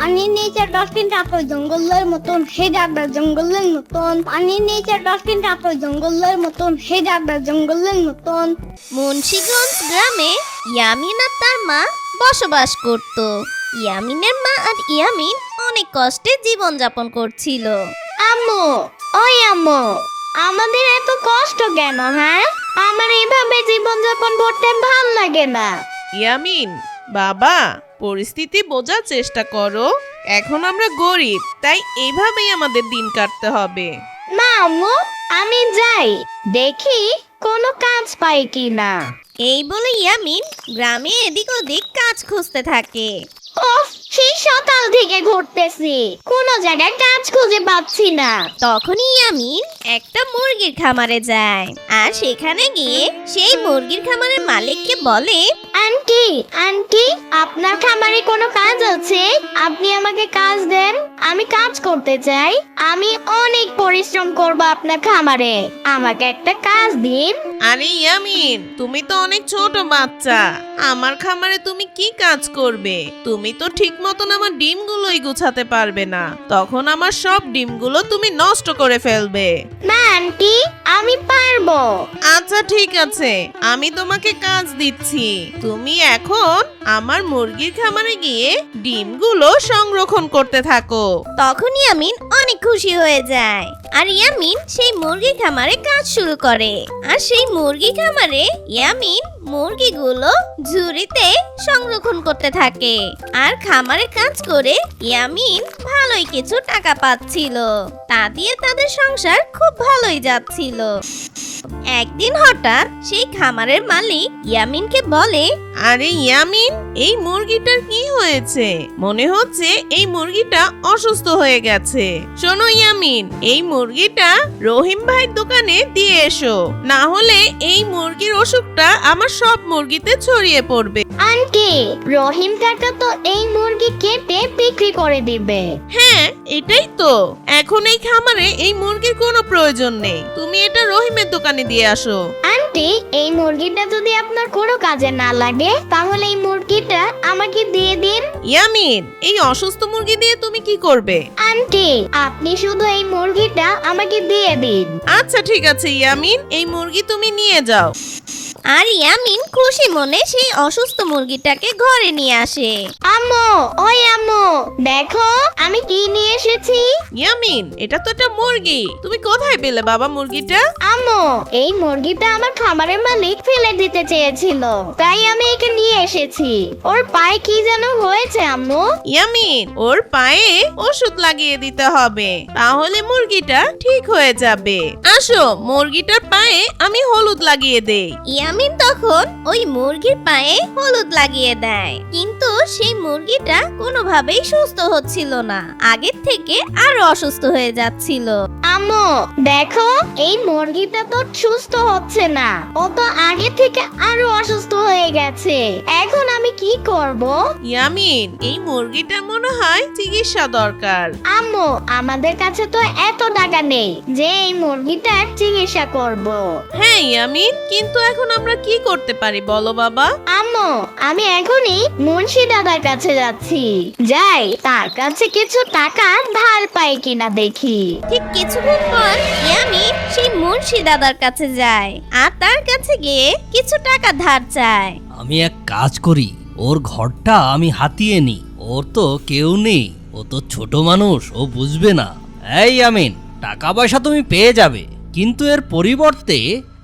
পানির নিচে ডলফিনটা তো জঙ্গলের মতন, হে যাবে জঙ্গলের মতন। পানির নিচে ডলফিনটা তো জঙ্গলের মতন, হে যাবে জঙ্গলের মতন। মুন্সিগঞ্জ গ্রামে ইয়ামিন আর তার মা বসবাস করত। ইয়ামিনের মা আর ইয়ামিন অনেক কষ্টে জীবনযাপন করছিল। আম্মু, ওই আম্মু, আমাদের এত কষ্ট কেন? হ্যাঁ, আমার এইভাবে জীবনযাপন করতে ভাল লাগে না। ইয়ামিন বাবা, পরিস্থিতি বোঝার চেষ্টা করো। এখন আমরা গরিব, তাই এইভাবেই আমাদের দিন কাটতে হবে। না আম্মু, আমি যাই, দেখি কোনো কাজ পাই কিনা। এই বলে ইয়ামিন গ্রামে এদিক ওদিক কাজ খুঁজতে থাকে। ওফ, সেই সকাল থেকে ঘুরতেছি, কোনো জায়গায় কাজ খুঁজে পাচ্ছি না। তখনই ইয়ামিন একটা মুরগির খামারে যায় আর সেখানে গিয়ে সেই মুরগির খামারের মালিককে বলে, আন্টি, আন্টি, আপনার খামারে কোনো কাজ আছে? আপনি আমাকে কাজ দেন, আমি কাজ করতে চাই। আমি অনেক পরিশ্রম করব আপনার খামারে, আমাকে একটা কাজ দিন। আরে ইয়ামিন, তুমি তো অনেক ছোট বাচ্চা, আমার খামারে তুমি কি কাজ করবে? তুমি তো ঠিক মতন আমার ডিমগুলোই গুছাতে পারবে না, তখন আমার সব ডিমগুলো তুমি নষ্ট করে ফেলবে। না আন্টি, আমি পারবো। আচ্ছা ঠিক আছে, আমি তোমাকে কাজ দিচ্ছি। তুমি এখন আমার মুরগির খামারে গিয়ে ডিমগুলো সংরক্ষণ করতে থাকো। তখন ইয়ামিন অনেক খুশি হয়ে যায় আর ইয়ামিন সেই মুরগি খামারে কাজ শুরু করে। আর সেই মুরগি খামারে ইয়ামিন মুরগিগুলো ঝুড়িতে সংরক্ষণ করতে থাকে। আর খামারে কাজ করে ইয়ামিন ভালোই কিছু টাকা পাচ্ছিল, তা দিয়ে তাদের সংসার খুব ভালোই যাচ্ছিল। একদিন হঠাৎ সেই খামারের মালিক ইয়ামিনকে বলে, আরে ইয়ামিন, এই মুরগিটার কি হয়েছে? মনে হচ্ছে এই মুরগিটা অসুস্থ হয়ে গেছে। শোনো ইয়ামিন, এই মুরগিটা রহিম ভাইয়ের দোকানে দিয়ে এসো, না হলে এই মুরগির অসুখটা আমার সব মুরগিতে ছড়িয়ে পড়বে। আন্টি, রহিম কাকা তো এই মুরগি কেটে বিক্রি করে দিবে। হ্যাঁ, এটাই তো। এখন এই খামারে এই মুরগির কোনো প্রয়োজন নেই, তুমি এটা রহিমের দোকানে দিয়ে আসো। আন্টি, এই মুরগিটা যদি আপনার কোনো কাজে না লাগে তাহলে এই মুরগিটা আমাকে দিয়ে দিন। ইয়ামিন, এই অসুস্থ মুরগি দিয়ে তুমি কি করবে? আন্টি, আপনি শুধু এই মুরগিটা আমাকে দিয়ে দিন। আচ্ছা ঠিক আছে ইয়ামিন, এই মুরগি তুমি নিয়ে যাও। আর ইয়ামিন খুশি মনে সেই অসুস্থ মুরগিটাকে ঘরে নিয়ে আসে। আম্মু, ওই আম্মু, দেখো আমি কি নিয়ে এসেছি। ইয়ামিন, এটা তো একটা মুরগি, তুমি কোথায় পেলে বাবা মুরগিটা? আম্মু, এই মুরগিটা আমার খামারের মালিক ফেলে দিতে চেয়েছিল, তাই আমি একে নিয়ে এসেছি। ওর পায়ে কি যেন হয়েছে আম্মু। ইয়ামিন, ওর পায়ে ওষুধ লাগিয়ে দিতে হবে, তাহলে মুরগিটা ঠিক হয়ে যাবে। আসো, মুরগিটার পায়ে আমি হলুদ লাগিয়ে দেই। ইয়ামিন তখন ওই মুরগির পায়ে হলুদ লাগিয়ে দেয়, কিন্তু সেই মুরগিটা কোনোভাবেই সুস্থ হচ্ছিল না, আগের থেকে আরো অসুস্থ হয়ে যাচ্ছিল। আম্মু, দেখো এই মুরগিটা তো সুস্থ হচ্ছে না, ও তো আগে থেকে আরো অসুস্থ হয়ে গেছে। এখন আমি কি করব? ইয়ামিন, এই মুরগিটার মনে হয় চিকিৎসা দরকার। আম্মু, আমাদের কাছে তো এত টাকা নেই যে এই মুরগিটার চিকিৎসা করব। হ্যাঁ ইয়ামিন, কিন্তু এখন আমরা কি করতে পারি বলো বাবা? আম্মু, আমি এখনই মুন্সি দাদার কাছে যাচ্ছি, যাই তার কাছে কিছু টাকা ধার পাই কিনা দেখি। ঠিক কিছুক্ষণ পর ইয়ামিন সেই মুন্সি দাদার কাছে যায় আর তার কাছে গিয়ে কিছু টাকা ধার চায়। আমি এক কাজ করি, ওর ঘরটা আমি হাতিয়ে নি, ওর তো কেউ নেই, ও তো ছোট মানুষ, ও বুঝবে না। এই আমিন, টাকা পয়সা তুমি পেয়ে যাবে, কিন্তু এর পরিবর্তে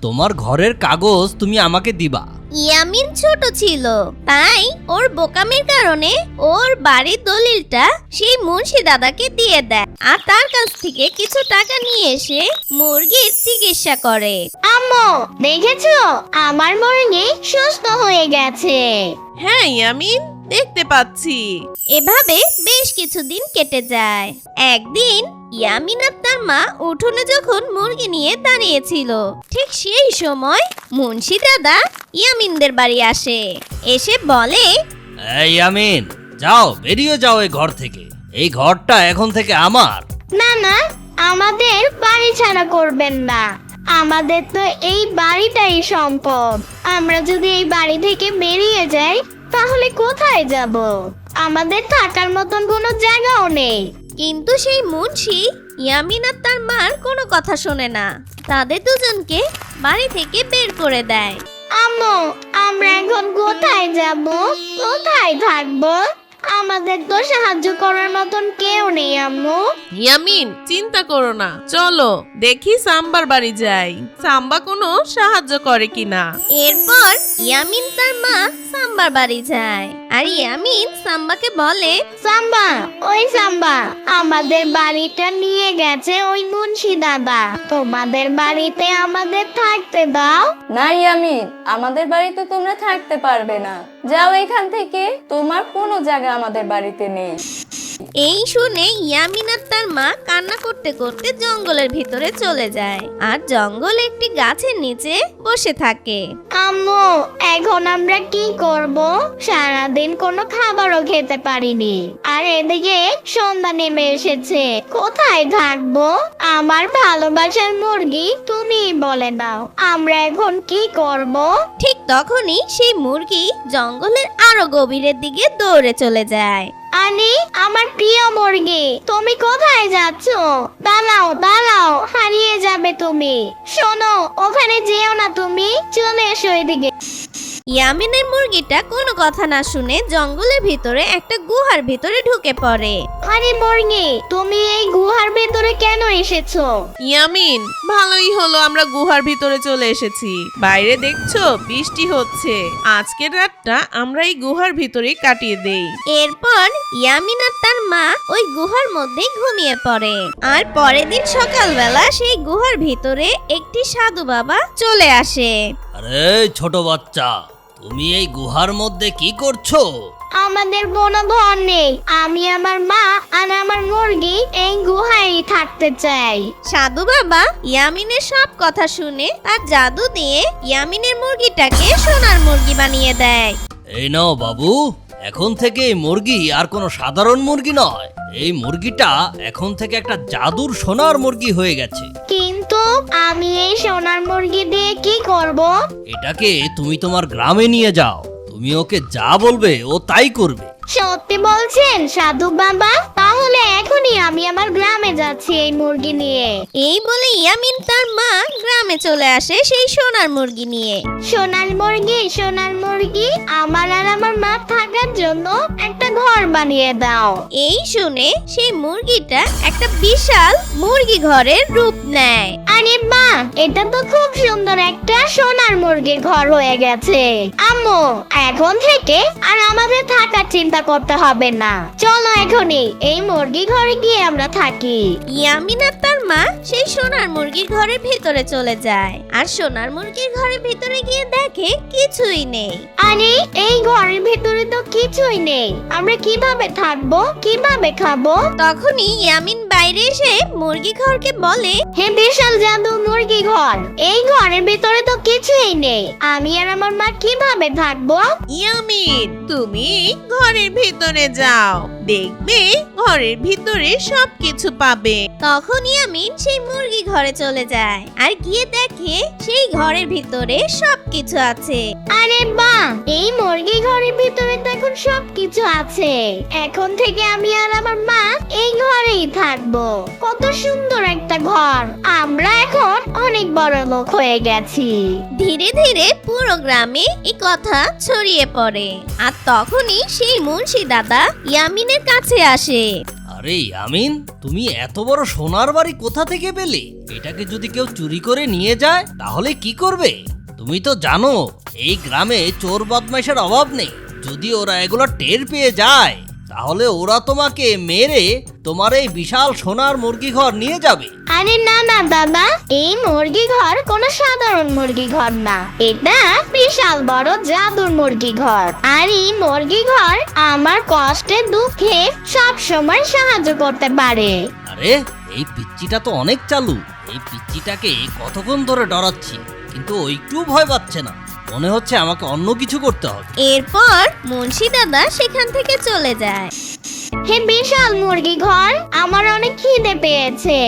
তোমার ঘরের কাগজ তুমি আমাকে দিবা। ইয়ামিন ছোট ছিল, তাই ওর বোকামির কারণে ওর বাড়ির দলিলটা সেই মুন্সি দাদাকে দিয়ে দেয় আর তার কাছ থেকে কিছু টাকা নিয়ে এসে মুরগির চিকিৎসা করে। আম্মু, দেখেছো আমার মুরগি সুস্থ হয়ে গেছে। হ্যাঁ ইয়ামিন, দেখতে পাচ্ছি। এভাবে বেশ কিছুদিন কেটে যায়। একদিন ইয়ামিন আর তার মা উঠোনে যখন মুরগি নিয়ে দাঁড়িয়েছিল, ঠিক সেই সময় মুন্সি দাদা ইয়ামিনদের বাড়ি আসে, এসে বলে, এই আমিন, যাও, বেরিয়ে যাও এই ঘর থেকে, এই ঘরটা এখন থেকে আমার। না না, আমাদের বাড়ি ছাড়া করবেন না, আমাদের তো এই বাড়িটাই সম্পদ। আমরা যদি এই বাড়ি থেকে বেরিয়ে যাই তাহলে কোথায় যাব? আমাদের থাকার মতন কোনো জায়গাও নেই। কিন্তু সেই মুন্সি ইয়ামিন আর তার মার কোনো কথা শোনে না, তাদের দুজনকে বাড়ি থেকে বের করে দেয়। আম্মু, আমরা এখন কোথায় যাব, কোথায় থাকবো? আমাদের তো সাহায্য করার মতন কেউ নেই আম্মু। ইয়ামিন, চিন্তা করো না, চলো দেখি সাম্বার বাড়ি যাই, সাম্বা কোনো সাহায্য করে কিনা। এরপর ইয়ামিন তার মা সাম্বার বাড়ি যায়, আর ইয়ামিন সাম্বাকে বলে, সাম্বা, ওই সাম্বা, আমাদের বাড়িটা নিয়ে গেছে ওই মুন্সি দাদা, তোমাদের বাড়িতে আমাদের থাকতে দাও। না ইয়ামিন, আমাদের বাড়িতে তোমরা থাকতে পারবে না, যাও এখান থেকে, তোমার কোনো জায়গা আমাদের বাড়িতে নেই। এই শুনে ইয়ামিন আর তার মা কান্না করতে করতে জঙ্গলের ভিতরে চলে যায়, আর জঙ্গলে একটি গাছের নিচে বসে থাকে। আম্মু, এখন আমরা কি করব? সারাদিন কোনো খাবারও খেতে পারিনি, আর এদিকে সন্ধ্যা নেমে এসেছে, কোথায় থাকবো? আমার ভালোবাসার মুরগি, তুমিই বলে দাও, আমরা এখন কি করব? ঠিক তখনই সেই মুরগি জঙ্গলের আরো গভীরের দিকে দৌড়ে চলে যায়। আনি, আমার প্রিয় মুরগি, তুমি কোথায় যাচ্ছ? দাঁড়াও দাঁড়াও, হারিয়ে যাবে তুমি। শোনো, ওখানে যেও না, তুমি চলে এসো এদিকে। ইয়ামিনের মুরগিটা কোনো কথা না শুনে জঙ্গলের ভিতরে একটা গুহার ভিতরে ঢুকে পড়ে। আরে মুরগি, তুমি এই গুহার ভেতরে কেন এসেছো? ইয়ামিন, ভালোই হলো আমরা গুহার ভিতরে চলে এসেছি, বাইরে দেখছো বৃষ্টি হচ্ছে, আজকের রাতটা আমরা এই গুহার ভিতরেই কাটিয়ে দেই। এরপর ইয়ামিন আর তার মা ওই গুহার মধ্যে ঘুমিয়ে পড়ে, আর পরের দিন সকালবেলা সেই গুহার ভিতরে একটি সাধু বাবা চলে আসে। আরে ছোট বাচ্চা, তুমি এই গুহার মধ্যে কি করছো? আমাদের কোনো ঘর নেই, আমি আমার মা আর আমার মুরগি এই গুহায় থাকতে চাই। সাধু বাবা ইয়ামিনের সব কথা শুনে তার জাদু দিয়ে ইয়ামিনের মুরগিটাকে সোনার মুরগি বানিয়ে দেয়। এই নাও বাবু, এখন থেকে এই মুরগি আর কোনো সাধারণ মুরগি নয়, এই মুরগিটা এখন থেকে একটা জাদুর সোনার মুরগি হয়ে গেছে। কিন্তু আমি এই সোনার মুরগি দিয়ে কি করব? এটাকে তুমি তোমার গ্রামে নিয়ে যাও, তুমি ওকে যা বলবে ও তাই করবে। সত্যি বলছেন সাধু বাবা? তাহলে এখনই আমি আমার গ্রামে যাচ্ছি এই মুরগি নিয়ে। এই বলে ইয়ামিন তার মা গ্রামে চলে আসে সেই সোনার মুরগি নিয়ে। সোনার মুরগি, সোনার মুরগি, আমার আর আমার মা থাকার জন্য একটা ঘর বানিয়ে দাও। এই শুনে সেই মুরগিটা একটা বিশাল মুরগি ঘরের রূপ নেয়। আরে বাহ, এটা তো খুব সুন্দর একটা সোনার মুরগির ঘর হয়ে গেছে। আম্মু, এখন থেকে আর আমাদের থাকার চিন্তা করতে হবে না, চলো এখনই এই মুরগি ঘরে গিয়ে আমরা থাকি। ইয়ামিন আর তার মা সেই সোনার মুরগির ঘরের ভিতরে চলে যায়, আর সোনার মুরগির ঘরের ভিতরে গিয়ে দেখে কিছুই নেই। আরে এই ঘরের ভিতরে তো কিছুই নেই, আমরা কিভাবে থাকবো, কিভাবে খাবো? তখনই ইয়ামিন বাইরে এসে মুরগি ঘরকে বলে, হে বিশাল জাদু মুরগি ঘর, এই ঘরের ভিতরে তো কিছুই নেই, আমি আর আমার মা কিভাবে থাকবো? ইয়ামিন, তুমি ঘরের ভিতরে যাও, দেখবে ঘরের ভিতরে সবকিছু পাবে। তখন ইয়ামিন সেই মুরগি ঘরে চলে যায়, আর গিয়ে দেখে সেই ঘরের ভিতরে সবকিছু আছে। আরে বাহ, এই মুরগি ঘরের ভিতরে তো এখন সবকিছু আছে, এখন থেকে আমি আর আমার মা এই ঘরেই থাকবো। কত সুন্দর একটা ঘর, আমরা এখন অনেক বড় লোক হয়ে গেছি। ধীরে ধীরে পুরো গ্রামে এই কথা ছড়িয়ে পড়ে, আর তখনই সেই মুন্সি দাদা ইয়ামিনের কাছে আসে। আরে আমিন, তুমি এত বড় সোনার বাড়ি কোথা থেকে পেলে? এটাকে যদি কেউ চুরি করে নিয়ে যায় তাহলে কি করবে? তুমি তো জানো এই গ্রামে চোর বদমাইশের অভাব নেই, যদি ওরা এগুলো টের পেয়ে যায় তাহলে ওরা তোমাকে মেরে তোমার এই বিশাল সোনার মুরগি ঘর নিয়ে যাবে। আরে না না দাদা, এই মুরগি ঘর কোনো সাধারণ মুরগি ঘর না, এটা বিশাল বড় জাদুর মুরগি ঘর। আর এই মুরগি ঘর আমার কষ্টে দুঃখে সব সময় সাহায্য করতে পারে। আরে এই পিচ্চিটা তো অনেক চালু, এই পিচ্চিটাকে কতক্ষণ ধরে ডরাচ্ছি কিন্তু ও একটু ভয় পাচ্ছে না, মনে হচ্ছে আমাকে অন্য কিছু করতে হবে। এরপর মুন্সি দাদা সেখান থেকে চলে যায়। হে বিশাল মুরগি ঘর, আমার অনেক খিদে পেয়েছে,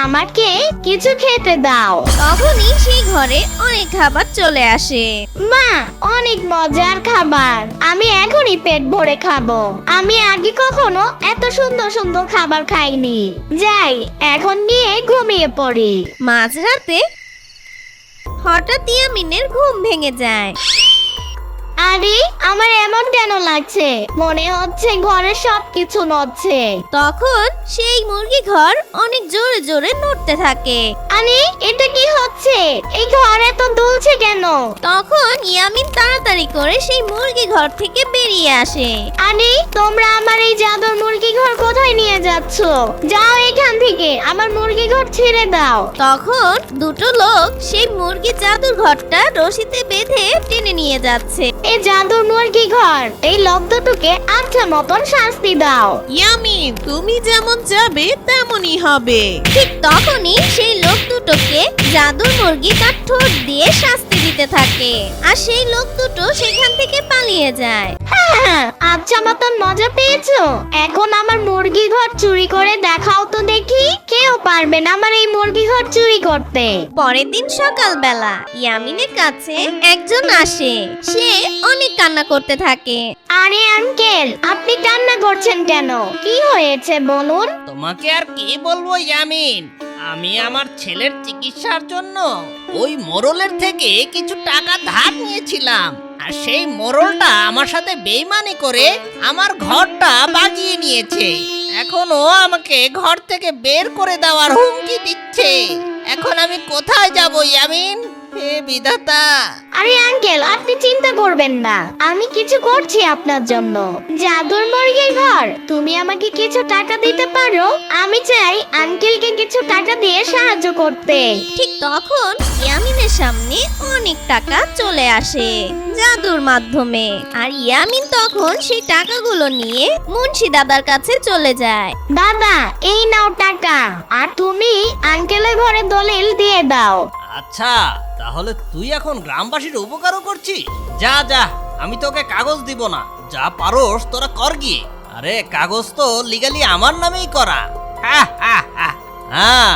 আমাকে কিছু খেতে দাও। তখনই সেই ঘরে অনেক খাবার চলে আসে। মা, অনেক মজার খাবার, আমি এখনই পেট ভরে খাবো। আমি আগে কখনো এত সুন্দর সুন্দর খাবার খাইনি। যাই, এখন নিয়ে ঘুমিয়ে পড়ি। মাঝরাতে হঠাৎ ইয়ামিনের ঘুম ভেঙে যায়। আরে, আমার এমন কেন লাগছে? মনে হচ্ছে ঘরের সবকিছু নড়ছে। তখন সেই মুরগি ঘর অনেক জোরে জোরে নড়তে থাকে। আরে, এটা কি হচ্ছে? এই ঘরে তো দুলছে কেন? তখন ইয়ামিন তাড়াতাড়ি করে সেই মুরগি ঘর থেকে বেরিয়ে আসে। আরে, তোমরা আমার এই জাদুর মুরগি ঘর কোথায় নিয়ে যাচ্ছ? যাও এখান থেকে, আমার মুরগি ঘর ছেড়ে দাও। তখন দুটো লোক সেই মুরগি জাদুর ঘরটা রশিতে বেঁধে টেনে নিয়ে যাচ্ছে। এই জাদুর মুরগি ঘর, এই লোক দুটোকে আচ্ছা মতন শাস্তি দাও। ইয়ামিন, তুমি যেমন যাবে তেমনই হবে। ঠিক তখনই সেই লোক দুটোকে জাদুর মুরগি তার ঠোঁট দিয়ে শাস্তি দিতে থাকে, আর সেই লোক দুটো সেখান থেকে পালিয়ে যায়। হ্যাঁ, আচ্ছা মতন মজা পেয়েছো? এখন আমার মুরগি ঘর চুরি করে দেখাও তো দেখি। কেউ পারবে না আমার এই মুরগি ঘর চুরি করতে। পরের দিন সকালবেলা ইয়ামিনের কাছে একজন আসে। সে অনেক কান্না করতে থাকে। আরে আঙ্কেল, আপনি কান্না করছেন কেন? কি হয়েছে বলুন? তোমাকে আর কি বলবো ইয়ামিন, আমি আমার ছেলের চিকিৎসার জন্য ওই মোড়লের থেকে কিছু টাকা ধার নিয়েছিলাম, আর সেই মোড়লটা আমার সাথে বেইমানি করে আমার ঘরটা বাগিয়ে নিয়েছে। এখন ও আমাকে ঘর থেকে বের করে দেওয়ার হুমকি দিচ্ছে। এখন আমি কোথায় যাব ইয়ামিন? হে বিধাতা! আরে আঙ্কেল, আপনি চিন্তা করবেন না, আমি কিছু করছি আপনার জন্য। জাদুর মুরগির ঘর, তুমি আমাকে কিছু টাকা দিতে পারো? আমি চাই আঙ্কেলকে কিছু টাকা দিয়ে সাহায্য করতে। ঠিক তখন ইয়ামিনের সামনে অনেক টাকা চলে আসে জাদুর মাধ্যমে, আর ইয়ামিন তখন সেই টাকাগুলো নিয়ে মুন্সি দাদার কাছে চলে যায়। দাদা, এই নাও টাকা, আর তুমি আঙ্কেলের ঘরে দলিল দিয়ে দাও। আচ্ছা, তাহলে তুই এখন গ্রামবাসীর উপকারও করছিস? যা যা, আমি তোকে কাগজ দিব না, যা পারোস তোরা কর গিয়ে। আরে কাগজ তো লিগালি আমার নামেই করা। হ্যাঁ,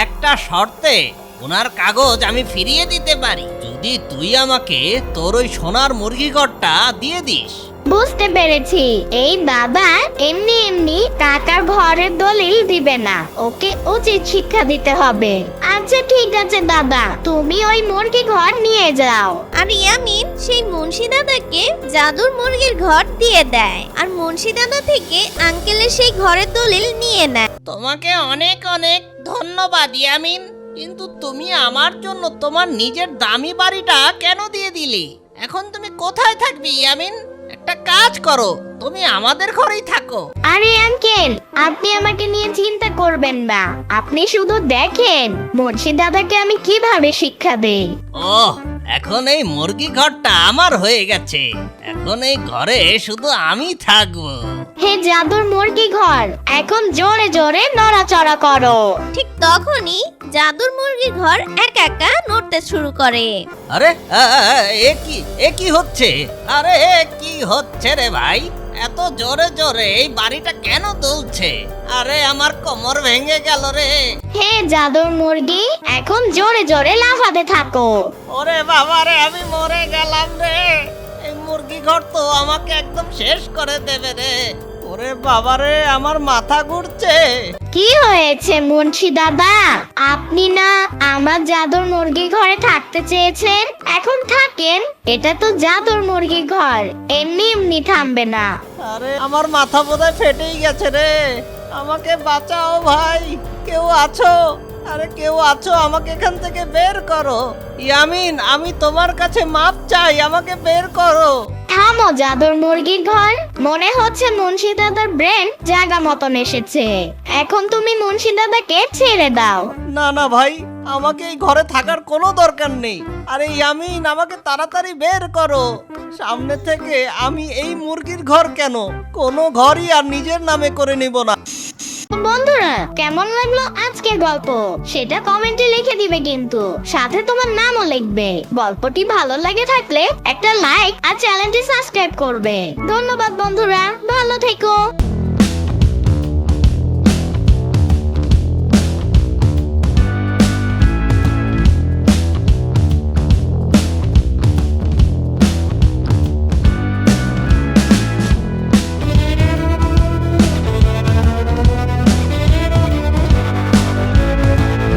একটা শর্তে ওনার কাগজ আমি ফিরিয়ে দিতে পারি, যদি তুই আমাকে তোর ওই সোনার মুরগি ঘরটা দিয়ে দিস। বুঝতে পেরেছি, এই দাদা এমনি এমনি টাকার ঘরের দলিল দিবে না, ওকে উচিত শিক্ষা দিতে হবে। আচ্ছা ঠিক আছে দাদা, তুমি ওই মুরগি ঘর নিয়ে যাও। আর ইয়ামিন সেই মুন্সি দাদাকে জাদুর মুরগির ঘর দিয়ে দেয়, আর মুন্সি দাদা থেকে আঙ্কেলের সেই ঘরের দলিল নিয়ে নেয়। তোমাকে অনেক অনেক ধন্যবাদ ইয়ামিন, কিন্তু তুমি আমার জন্য তোমার নিজের দামি বাড়িটা কেন দিয়ে দিলি? এখন তুমি কোথায় থাকবি ইয়ামিন? একটা কাজ করো, তুমি আমাদের ঘরেই থাকো। আরে আঙ্কেল, আপনি আমাকে নিয়ে চিন্তা করবেন না, আপনি শুধু দেখেন মুন্সি দাদাকে আমি কিভাবে শিক্ষা দেই। ওহ, এখন এই মুরগি ঘরটা আমার হয়ে গেছে, এখন এই ঘরে শুধু আমি থাকবো। হে জাদুর মুরগি ঘর, এখন জোরে জোরে নড়াচড়া করো। ঠিক তখনই জাদুর মুরগির ঘর একা একা নড়তে শুরু করে। আরে এ কি হচ্ছে? আরে কি হচ্ছে রে ভাই? এত জোরে জোরে এই বাড়িটা কেন দুলছে? আরে আমার কোমর ভেঙে গেল রে। হে জাদুর মুরগি, এখন জোরে জোরে লাফাতে থাকো। ওরে বাবা রে, আমি মরে গেলাম রে। এই মুরগি ঘর তো আমাকে একদম শেষ করে দেবে রে। ওরে বাবা রে, আমার মাথা ঘুরছে। কি হয়েছে মুন্সি দাদা? আপনি না আমার জাদুর মুরগি ঘরে থাকতে চেয়েছেন? এখন থাকেন, এটা তো জাদুর মুরগি ঘর, এমনি এমনি থামবে না। আরে আমার মাথা বোধহয় ফেটেই গেছে রে। আমাকে বাঁচাও ভাই, কেউ আছো? আরে কেউ আছো? আমাকে এখান থেকে বের করো। ইয়ামিন, আমি তোমার কাছে মাপ চাই, আমাকে বের করো। থামো জাদুর মুরগির ঘর, মনে হচ্ছে মুন্সি দাদার ব্রেন জায়গা মতন এসেছে। এখন তুমি মুন্সি দাদাকে ছেড়ে দাও। না না ভাই, আমাকে এই ঘরে থাকার কোনো দরকার নেই। আরে ইয়ামিন, আমাকে তাড়াতাড়ি বের করো সামনে থেকে। আমি এই মুরগির ঘর কেন, কোনো ঘরই আর নিজের নামে করে নিব না। বন্ধুরা, কেমন লাগলো আজকের গল্প সেটা কমেন্টে লিখে দিবে, কিন্তু সাথে তোমার নামও লিখবে। গল্পটি ভালো লাগে থাকলে একটা লাইক আর চ্যানেলটি সাবস্ক্রাইব করবে। ধন্যবাদ বন্ধুরা, ভালো থেকো।